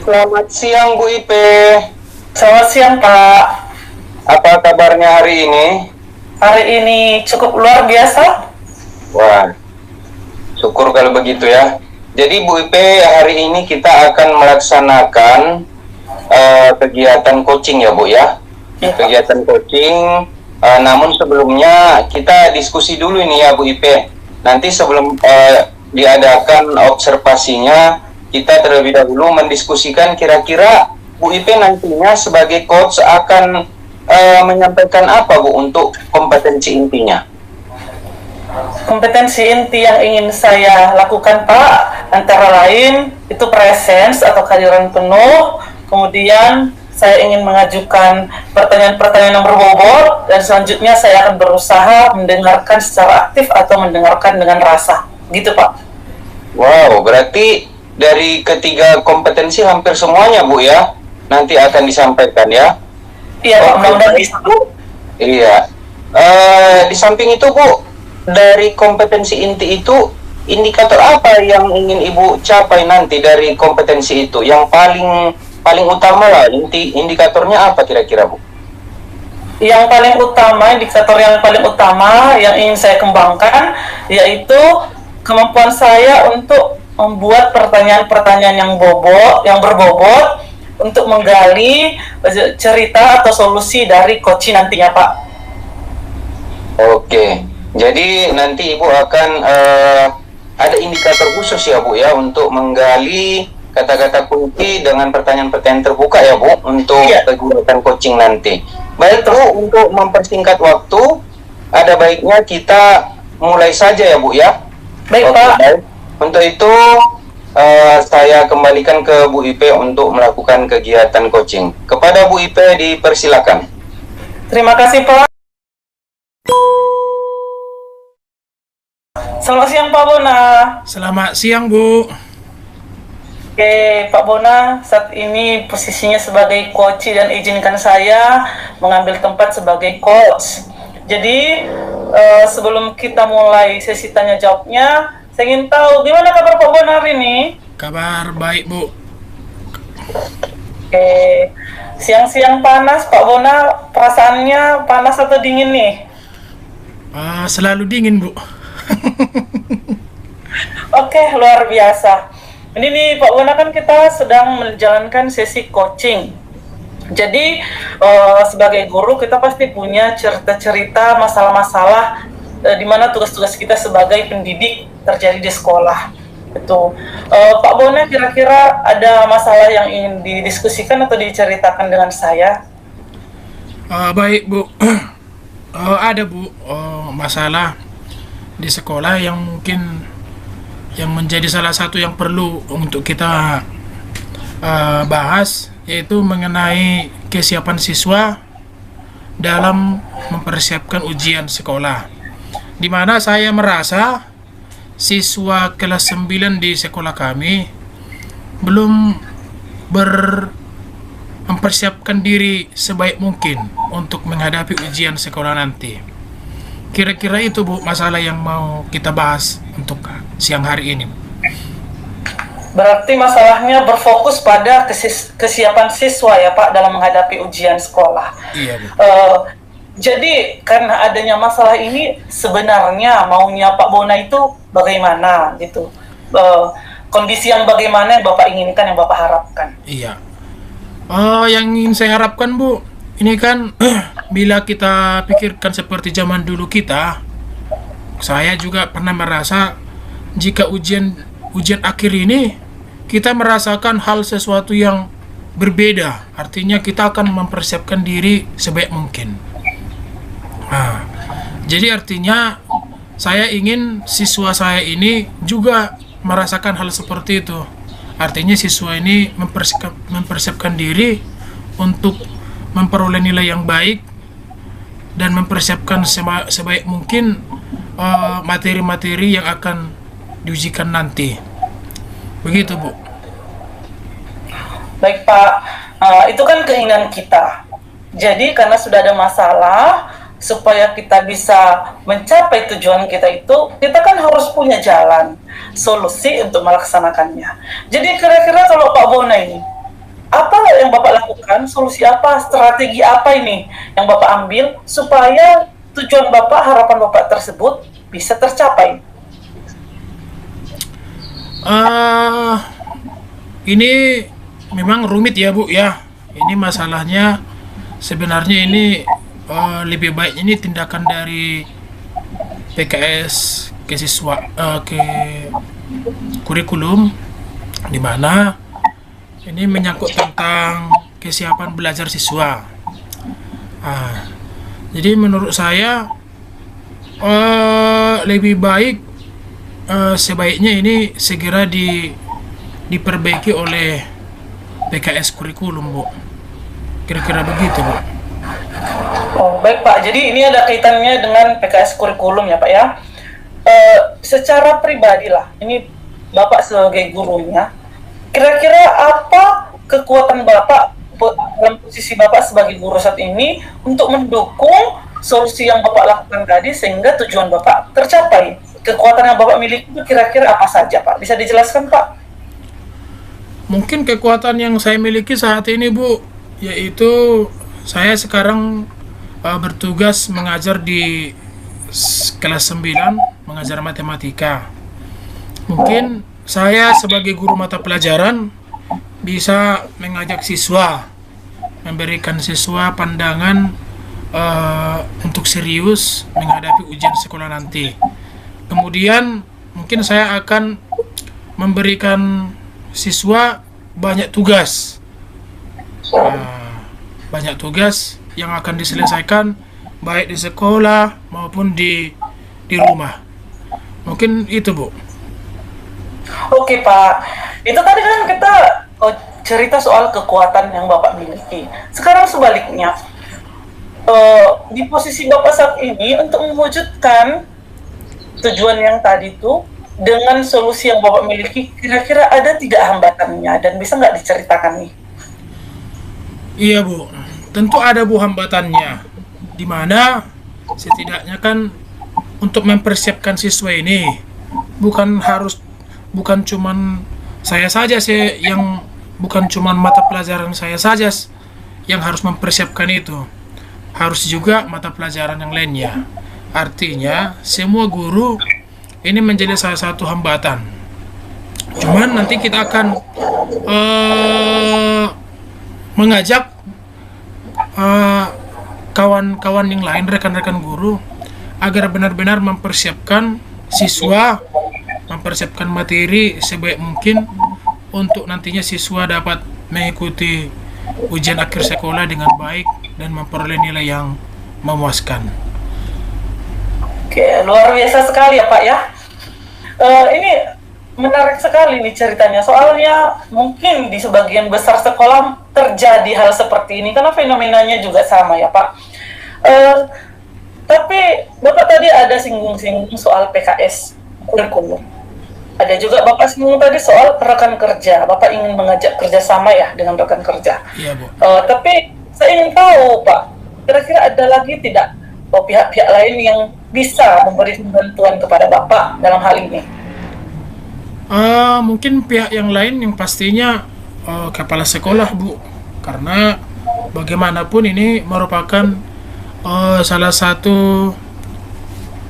Selamat siang Bu Ipe. Selamat siang Pak. Apa kabarnya hari ini? Hari ini cukup luar biasa. Wah, syukur kalau begitu ya. Jadi Bu Ipe, hari ini kita akan melaksanakan kegiatan coaching ya Bu ya. Ya, Pak. Kegiatan coaching. Namun sebelumnya kita diskusi dulu ini ya Bu Ipe. Nanti sebelum diadakan observasinya, kita terlebih dahulu mendiskusikan kira-kira Bu Ipe nantinya sebagai coach akan menyampaikan apa Bu untuk kompetensi intinya? Kompetensi inti yang ingin saya lakukan Pak, antara lain itu presence atau kehadiran penuh, kemudian saya ingin mengajukan pertanyaan-pertanyaan yang berbobot, dan selanjutnya saya akan berusaha mendengarkan secara aktif atau mendengarkan dengan rasa. Gitu Pak. Wow, berarti dari ketiga kompetensi hampir semuanya Bu ya, nanti akan disampaikan ya. Iya Pak, Oke. mudah-mudahan bisa. Iya. Di samping itu Bu, dari kompetensi inti itu, indikator apa yang ingin Ibu capai nanti dari kompetensi itu? Yang paling utama lah, indikatornya apa kira-kira Bu? Yang paling utama, indikator yang paling utama yang ingin saya kembangkan yaitu kemampuan saya untuk membuat pertanyaan-pertanyaan yang berbobot untuk menggali cerita atau solusi dari coach nantinya Pak. Oke, jadi nanti Ibu akan ada indikator khusus ya Bu ya untuk menggali kata-kata kunci dengan pertanyaan-pertanyaan terbuka ya Bu untuk Iya. kegiatan coaching nanti. Baik Bu, untuk mempersingkat waktu, ada baiknya kita mulai saja ya Bu ya. Baik Oke, Pak. baik. Untuk itu saya kembalikan ke Bu Ipe untuk melakukan kegiatan coaching. Kepada Bu Ipe dipersilakan. Terima kasih Pak. Selamat siang Pak Bona. Selamat siang, Bu. Oke, Pak Bona, saat ini posisinya sebagai coach dan izinkan saya mengambil tempat sebagai coach. Jadi, sebelum kita mulai sesi tanya jawabnya, saya ingin tahu gimana kabar Pak Bona hari ini? Kabar baik, Bu. Oke, siang-siang panas Pak Bona, perasaannya panas atau dingin nih? Selalu dingin, Bu. Oke, luar biasa. Ini nih Pak Bona, kan kita sedang menjalankan sesi coaching. Jadi sebagai guru kita pasti punya cerita-cerita masalah-masalah di mana tugas-tugas kita sebagai pendidik terjadi di sekolah. Itu Pak Bona, kira-kira ada masalah yang ingin didiskusikan atau diceritakan dengan saya? Baik, Bu. Ada, Bu, masalah di sekolah yang mungkin yang menjadi salah satu yang perlu untuk kita bahas, yaitu mengenai kesiapan siswa dalam mempersiapkan ujian sekolah. Di mana saya merasa siswa kelas 9 di sekolah kami belum mempersiapkan diri sebaik mungkin untuk menghadapi ujian sekolah nanti. Kira-kira itu, Bu, masalah yang mau kita bahas untuk siang hari ini. Berarti masalahnya berfokus pada kesiapan siswa ya Pak dalam menghadapi ujian sekolah. Iya, Bu. Jadi karena adanya masalah ini, sebenarnya maunya Pak Bona itu bagaimana gitu? Kondisi yang bagaimana yang Bapak inginkan, yang Bapak harapkan? Iya. Yang ingin saya harapkan, Bu, ini kan bila kita pikirkan seperti zaman dulu kita, saya juga pernah merasa jika ujian akhir ini kita merasakan hal sesuatu yang berbeda. Artinya kita akan mempersiapkan diri sebaik mungkin. Jadi artinya saya ingin siswa saya ini juga merasakan hal seperti itu. Artinya siswa ini mempersiapkan diri untuk memperoleh nilai yang baik dan mempersiapkan sebaik mungkin materi-materi yang akan diujikan nanti. Begitu, Bu. Baik Pak, itu kan keinginan kita. Jadi karena sudah ada masalah, supaya kita bisa mencapai tujuan kita itu, kita kan harus punya jalan, solusi untuk melaksanakannya. Jadi kira-kira kalau Pak Bona ini, apa yang Bapak lakukan, solusi apa, strategi apa ini yang Bapak ambil supaya tujuan Bapak, harapan Bapak tersebut bisa tercapai? Ini memang rumit ya Bu ya. Ini masalahnya sebenarnya ini lebih baik ini tindakan dari PKS ke siswa ke kurikulum, di mana ini menyangkut tentang kesiapan belajar siswa. Jadi menurut saya lebih baik sebaiknya ini segera diperbaiki oleh PKS kurikulum Bu. Kira-kira begitu Bu. Oh baik Pak, jadi ini ada kaitannya dengan PKS kurikulum ya Pak ya. Secara pribadi lah, ini Bapak sebagai gurunya, kira-kira apa kekuatan Bapak dalam posisi Bapak sebagai guru saat ini untuk mendukung solusi yang Bapak lakukan tadi sehingga tujuan Bapak tercapai? Kekuatan yang Bapak miliki itu kira-kira apa saja Pak? Bisa dijelaskan Pak? Mungkin kekuatan yang saya miliki saat ini Bu, yaitu saya sekarang bertugas mengajar di kelas 9, mengajar matematika. Mungkin saya sebagai guru mata pelajaran bisa mengajak siswa, memberikan siswa pandangan untuk serius menghadapi ujian sekolah nanti. Kemudian mungkin saya akan memberikan siswa banyak tugas, yang akan diselesaikan baik di sekolah maupun di rumah. Mungkin itu Bu. Oke Pak, itu tadi kan kita cerita soal kekuatan yang Bapak miliki. Sekarang sebaliknya, di posisi Bapak saat ini untuk mewujudkan tujuan yang tadi itu dengan solusi yang Bapak miliki, kira-kira ada tidak hambatannya dan bisa nggak diceritakan nih? Iya Bu, tentu ada Bu hambatannya, di mana setidaknya kan untuk mempersiapkan siswa ini bukan cuman saya saja sih yang bukan cuman mata pelajaran saya saja yang harus mempersiapkan itu, harus juga mata pelajaran yang lainnya. Artinya semua guru ini menjadi salah satu hambatan. Cuman nanti kita akan mengajak kawan-kawan yang lain, rekan-rekan guru, agar benar-benar mempersiapkan siswa, mempersiapkan materi sebaik mungkin untuk nantinya siswa dapat mengikuti ujian akhir sekolah dengan baik dan memperoleh nilai yang memuaskan. Oke, luar biasa sekali ya Pak ya. Ini menarik sekali nih ceritanya, soalnya mungkin di sebagian besar sekolah terjadi hal seperti ini karena fenomenanya juga sama ya Pak. Tapi Bapak tadi ada singgung-singgung soal PKS kurikulum. Ada juga Bapak singgung tadi soal rekan kerja. Bapak ingin mengajak kerjasama ya dengan rekan kerja. Iya Bu. Tapi saya ingin tahu Pak, kira-kira ada lagi tidak pihak-pihak lain yang bisa memberi bantuan kepada Bapak dalam hal ini? Mungkin pihak yang lain yang pastinya kepala sekolah Bu, karena bagaimanapun ini merupakan salah satu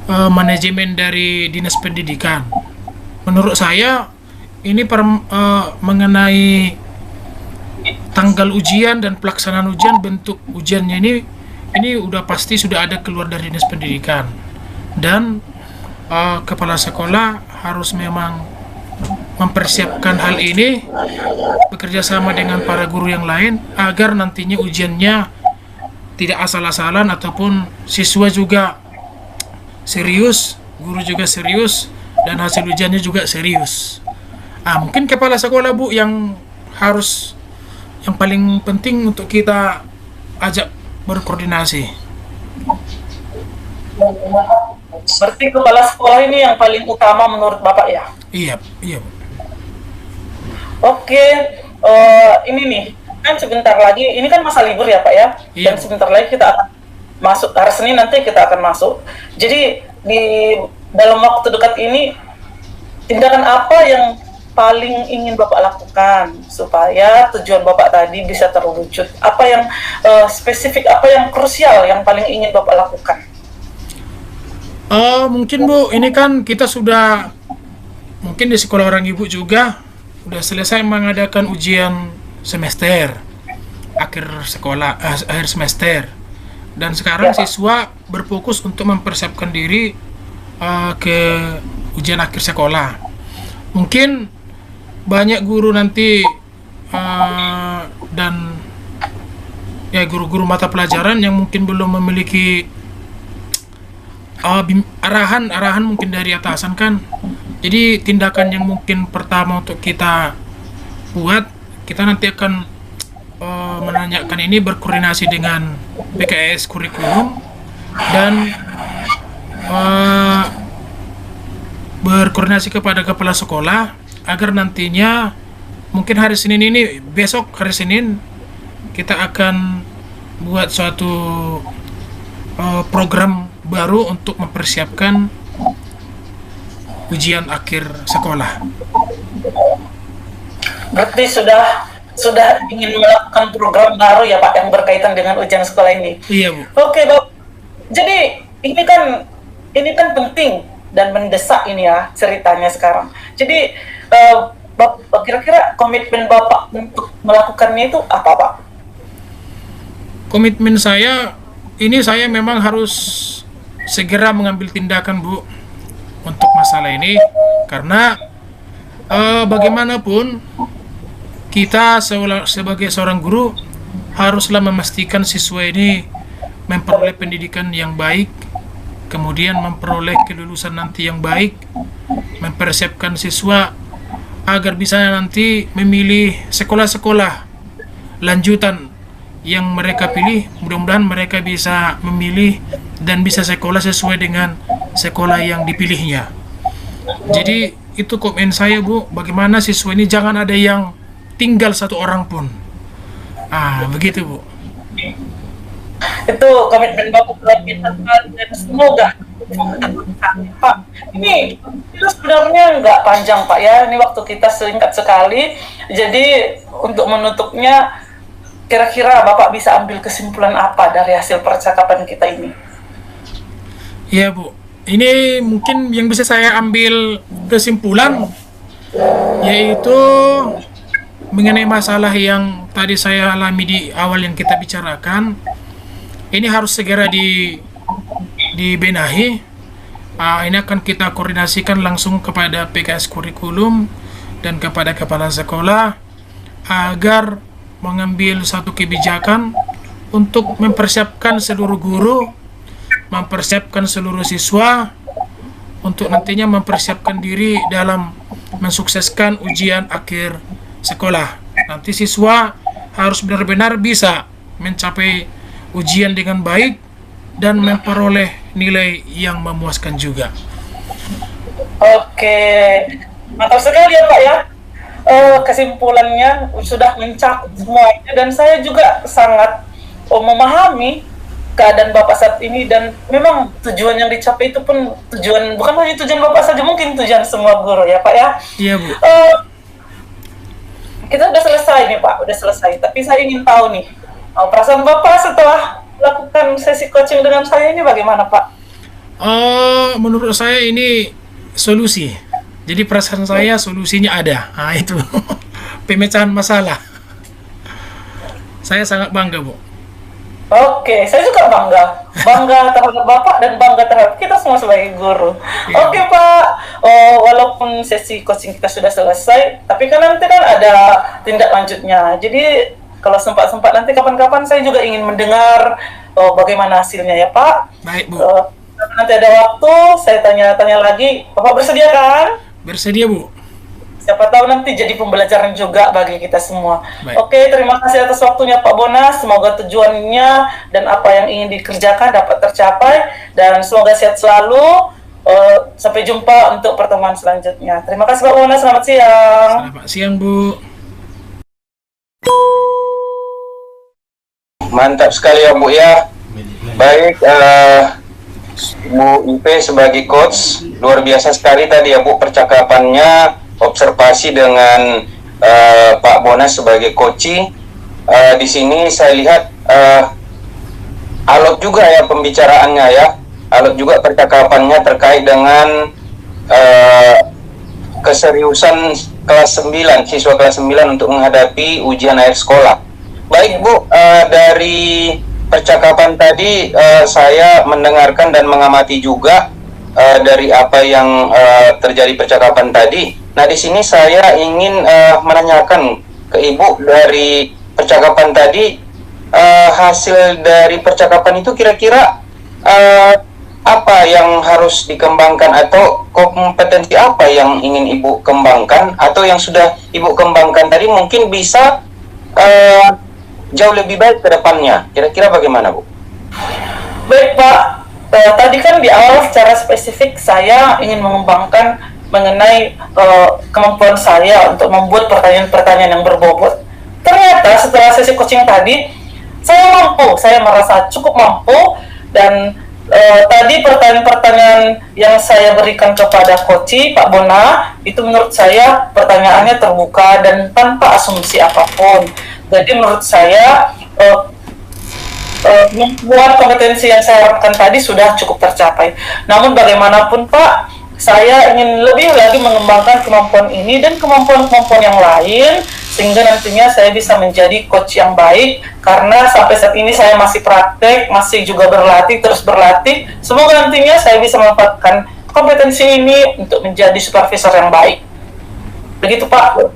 manajemen dari dinas pendidikan. Menurut saya ini mengenai tanggal ujian dan pelaksanaan ujian, bentuk ujiannya ini udah pasti sudah ada keluar dari dinas pendidikan, dan kepala sekolah harus memang mempersiapkan hal ini bekerja sama dengan para guru yang lain agar nantinya ujiannya tidak asal-asalan ataupun siswa juga serius, guru juga serius, dan hasil ujiannya juga serius. Mungkin kepala sekolah Bu yang paling penting untuk kita ajak berkoordinasi. Berarti kepala sekolah ini yang paling utama menurut Bapak ya? Iya Bu. Oke, ini nih, kan sebentar lagi, ini kan masa libur ya Pak ya? Iya. Dan sebentar lagi kita akan masuk, hari Senin nanti kita akan masuk. Jadi di dalam waktu dekat ini, tindakan apa yang paling ingin Bapak lakukan supaya tujuan Bapak tadi bisa terwujud? Apa yang spesifik, apa yang krusial yang paling ingin Bapak lakukan? Mungkin Bu, ini kan kita sudah mungkin di sekolah orang ibu juga udah selesai mengadakan ujian semester akhir sekolah, akhir semester, dan sekarang Ya, Pak. siswa berfokus untuk mempersiapkan diri ke ujian akhir sekolah. Mungkin banyak guru nanti dan ya guru-guru mata pelajaran yang mungkin belum memiliki arahan mungkin dari atasan kan. Jadi tindakan yang mungkin pertama untuk kita buat, kita nanti akan menanyakan ini, berkoordinasi dengan PKS kurikulum dan berkoordinasi kepada kepala sekolah agar nantinya mungkin hari Senin ini, besok hari Senin kita akan buat suatu program baru untuk mempersiapkan ujian akhir sekolah. Berarti sudah ingin melakukan program baru ya Pak yang berkaitan dengan ujian sekolah ini. Iya Bu. Oke, Bapak. Jadi ini kan penting dan mendesak ini ya ceritanya sekarang. Jadi kira-kira komitmen Bapak untuk melakukannya itu apa, Pak? Komitmen saya ini, saya memang harus segera mengambil tindakan Bu untuk masalah ini, karena bagaimanapun kita sebagai seorang guru haruslah memastikan siswa ini memperoleh pendidikan yang baik, kemudian memperoleh kelulusan nanti yang baik, mempersiapkan siswa agar bisa nanti memilih sekolah-sekolah lanjutan yang mereka pilih. Mudah-mudahan mereka bisa memilih dan bisa sekolah sesuai dengan sekolah yang dipilihnya. Jadi itu komen saya Bu, bagaimana siswa ini jangan ada yang tinggal satu orang pun. Begitu Bu. Itu komitmen Bapak buat kita dan semoga Pak. Ini sebenarnya nggak panjang Pak ya, ini waktu kita singkat sekali. Jadi untuk menutupnya, kira-kira Bapak bisa ambil kesimpulan apa dari hasil percakapan kita ini? Iya Bu, ini mungkin yang bisa saya ambil kesimpulan yaitu mengenai masalah yang tadi saya alami di awal yang kita bicarakan. Ini harus segera dibenahi. Ini akan kita koordinasikan langsung kepada PKS kurikulum dan kepada kepala sekolah agar mengambil satu kebijakan untuk mempersiapkan seluruh guru, mempersiapkan seluruh siswa untuk nantinya mempersiapkan diri dalam mensukseskan ujian akhir sekolah. Nanti siswa harus benar-benar bisa mencapai ujian dengan baik dan memperoleh nilai yang memuaskan juga. Oke, mantap sekali ya Pak ya. Kesimpulannya sudah mencakup semuanya dan saya juga sangat memahami keadaan Bapak saat ini, dan memang tujuan yang dicapai itu pun tujuan, bukan hanya tujuan Bapak saja, mungkin tujuan semua guru ya Pak ya. Iya Bu. Kita udah selesai nih Pak, udah selesai. Tapi saya ingin tahu nih, perasaan Bapak setelah melakukan sesi coaching dengan saya ini bagaimana Pak? Menurut saya ini solusi. Jadi perasaan saya solusinya ada. Itu pemecahan masalah. Saya sangat bangga Bu. Oke, saya juga bangga terhadap Bapak dan bangga terhadap kita semua sebagai guru. Iya. Oke Pak, walaupun sesi coaching kita sudah selesai, tapi kan nanti kan ada tindak lanjutnya. Jadi kalau sempat-sempat nanti kapan-kapan saya juga ingin mendengar bagaimana hasilnya ya Pak. Baik Bu. Nanti ada waktu saya tanya-tanya lagi. Bapak bersedia kan? Bersedia Bu. Siapa tahu nanti jadi pembelajaran juga bagi kita semua. Baik. Oke, terima kasih atas waktunya Pak Bonas. Semoga tujuannya dan apa yang ingin dikerjakan dapat tercapai, dan semoga sehat selalu. Sampai jumpa untuk pertemuan selanjutnya. Terima kasih Pak Bonas. Selamat siang. Selamat siang Bu. Mantap sekali ya Bu ya. Baik, Bu Ipe sebagai coach, luar biasa sekali tadi ya Bu percakapannya. observasi dengan Pak Bona sebagai coach. Di sini saya lihat alot juga ya pembicaraannya ya, alot juga percakapannya terkait dengan keseriusan kelas 9, siswa kelas 9 untuk menghadapi ujian akhir sekolah. Baik Bu, dari percakapan tadi saya mendengarkan dan mengamati juga dari apa yang terjadi percakapan tadi. Nah, di sini saya ingin menanyakan ke Ibu dari percakapan tadi, hasil dari percakapan itu kira-kira apa yang harus dikembangkan atau kompetensi apa yang ingin Ibu kembangkan atau yang sudah Ibu kembangkan tadi mungkin bisa jauh lebih baik ke depannya. Kira-kira bagaimana, Bu? Baik Pak, tadi kan di awal secara spesifik saya ingin mengembangkan mengenai kemampuan saya untuk membuat pertanyaan-pertanyaan yang berbobot. Ternyata setelah sesi coaching tadi, saya merasa cukup mampu, dan tadi pertanyaan-pertanyaan yang saya berikan kepada coach Pak Bona, itu menurut saya pertanyaannya terbuka dan tanpa asumsi apapun. Jadi menurut saya membuat kompetensi yang saya harapkan tadi sudah cukup tercapai. Namun bagaimanapun Pak, saya ingin lebih lagi mengembangkan kemampuan ini dan kemampuan-kemampuan yang lain, sehingga nantinya saya bisa menjadi coach yang baik, karena sampai saat ini saya masih praktek, masih juga berlatih, terus berlatih. Semoga nantinya saya bisa memanfaatkan kompetensi ini untuk menjadi supervisor yang baik. Begitu Pak.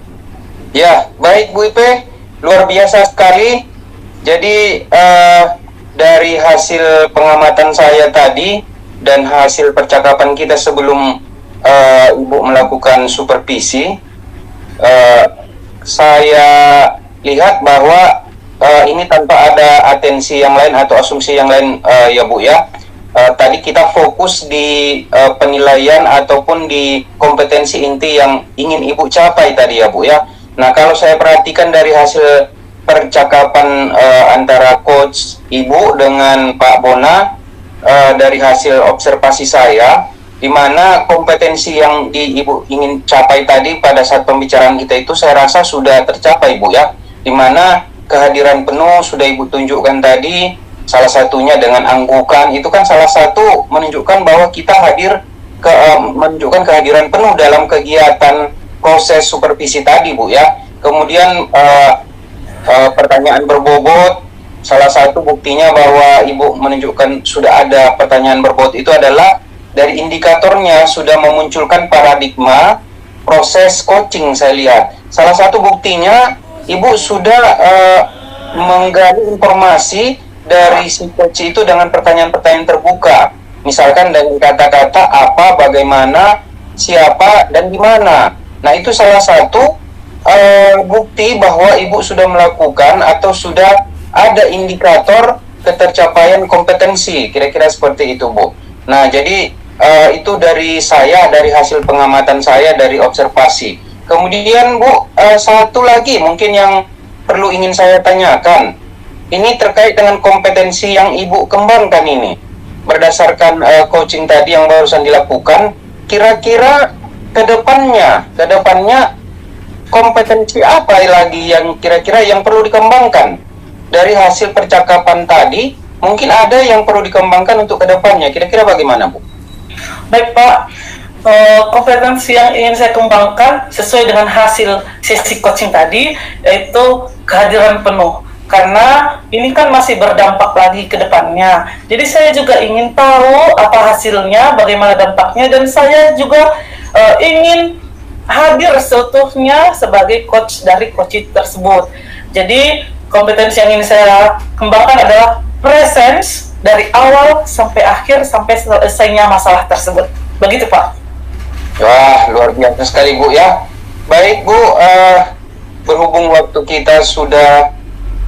Ya, baik Bu Ipe, luar biasa sekali. Jadi dari hasil pengamatan saya tadi dan hasil percakapan kita sebelum Ibu melakukan supervisi, saya lihat bahwa ini tanpa ada atensi yang lain atau asumsi yang lain ya Bu ya. Tadi kita fokus di penilaian ataupun di kompetensi inti yang ingin Ibu capai tadi ya Bu ya. Nah, kalau saya perhatikan dari hasil percakapan antara coach Ibu dengan Pak Bona, dari hasil observasi saya, di mana kompetensi yang Ibu ingin capai tadi pada saat pembicaraan kita itu saya rasa sudah tercapai Bu ya, di mana kehadiran penuh sudah Ibu tunjukkan tadi, salah satunya dengan anggukan, itu kan salah satu menunjukkan bahwa kita hadir menunjukkan kehadiran penuh dalam kegiatan proses supervisi tadi Bu ya. Kemudian pertanyaan berbobot, salah satu buktinya bahwa Ibu menunjukkan sudah ada pertanyaan berbobot itu adalah dari indikatornya sudah memunculkan paradigma proses coaching. Saya lihat salah satu buktinya Ibu sudah menggali informasi dari si coach itu dengan pertanyaan-pertanyaan terbuka, misalkan dengan kata-kata apa, bagaimana, siapa, dan di mana. Nah, itu salah satu bukti bahwa Ibu sudah melakukan atau sudah ada indikator ketercapaian kompetensi, kira-kira seperti itu Bu. Nah, jadi itu dari saya, dari hasil pengamatan saya, dari observasi. Kemudian Bu, satu lagi mungkin yang perlu ingin saya tanyakan, ini terkait dengan kompetensi yang Ibu kembangkan ini. Berdasarkan coaching tadi yang barusan dilakukan, kira-kira ke depannya kompetensi apa lagi yang kira-kira yang perlu dikembangkan? Dari hasil percakapan tadi, mungkin ada yang perlu dikembangkan untuk kedepannya. Kira-kira bagaimana, Bu? Baik, Pak. Kompetensi yang ingin saya kembangkan sesuai dengan hasil sesi coaching tadi, yaitu kehadiran penuh. Karena ini kan masih berdampak lagi ke depannya. Jadi saya juga ingin tahu apa hasilnya, bagaimana dampaknya, dan saya juga ingin hadir seutuhnya sebagai coach dari coach tersebut. Jadi kompetensi yang ingin saya kembangkan adalah presence dari awal sampai akhir sampai selesainya masalah tersebut. Begitu Pak. Wah, luar biasa sekali Bu ya. Baik Bu, berhubung waktu kita sudah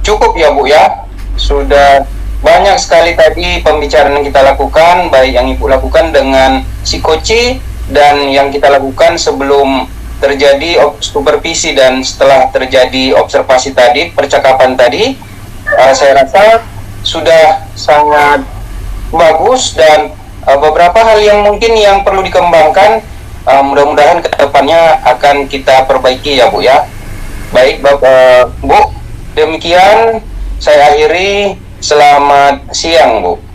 cukup ya Bu ya. Sudah banyak sekali tadi pembicaraan yang kita lakukan, baik yang Ibu lakukan dengan si coach dan yang kita lakukan sebelum terjadi supervisi dan setelah terjadi observasi tadi, percakapan tadi, saya rasa sudah sangat bagus, dan beberapa hal yang mungkin yang perlu dikembangkan mudah-mudahan kedepannya akan kita perbaiki ya Bu ya. Baik Bu, demikian saya akhiri. Selamat siang Bu.